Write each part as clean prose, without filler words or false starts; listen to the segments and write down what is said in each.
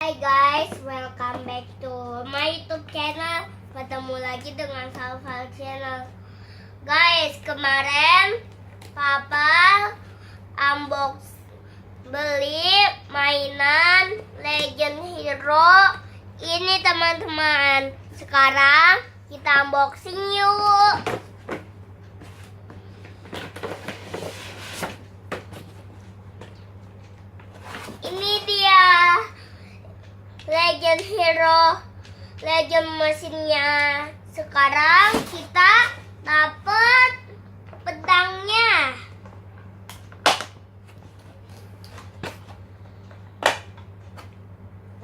Hai guys, welcome back to my YouTube channel. Ketemu lagi dengan Salval Channel. Guys, kemarin Papa unbox beli mainan Legend Hero. Ini teman-teman. Sekarang kita unboxing yuk. Ini dia Legend Hero, Legend mesinnya. Sekarang kita dapat pedangnya.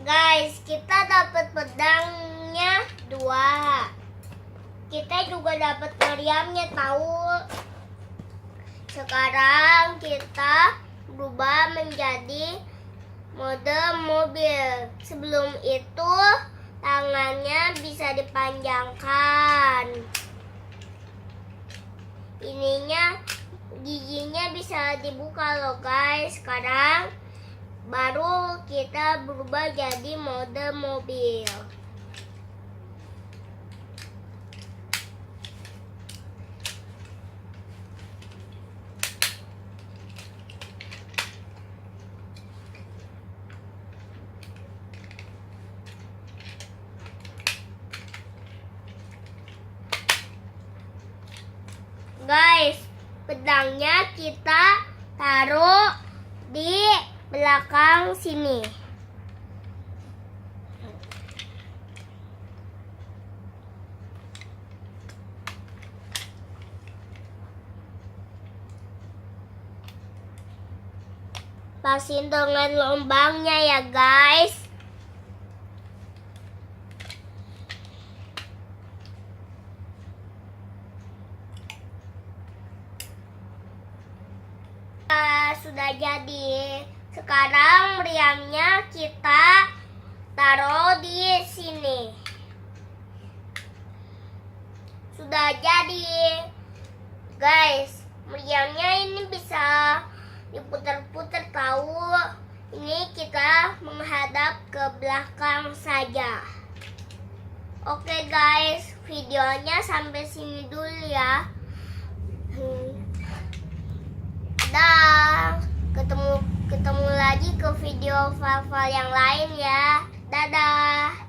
Guys, kita dapat pedangnya 2. Kita juga dapat meriamnya tahu. Sekarang kita berubah menjadi mode mobil. Sebelum itu tangannya bisa dipanjangkan. Giginya bisa dibuka loh guys. Sekarang baru kita berubah jadi mode mobil. Guys, pedangnya kita taruh di belakang sini. Pasin dengan lubangnya ya guys. Sudah jadi. Sekarang meriamnya kita taruh di sini. Sudah jadi. Guys, meriamnya ini bisa diputar-putar tahu. Ini kita menghadap ke belakang saja. Oke guys, videonya sampai sini dulu ya. Dah, ketemu lagi ke video Salval yang lain ya. Dadah.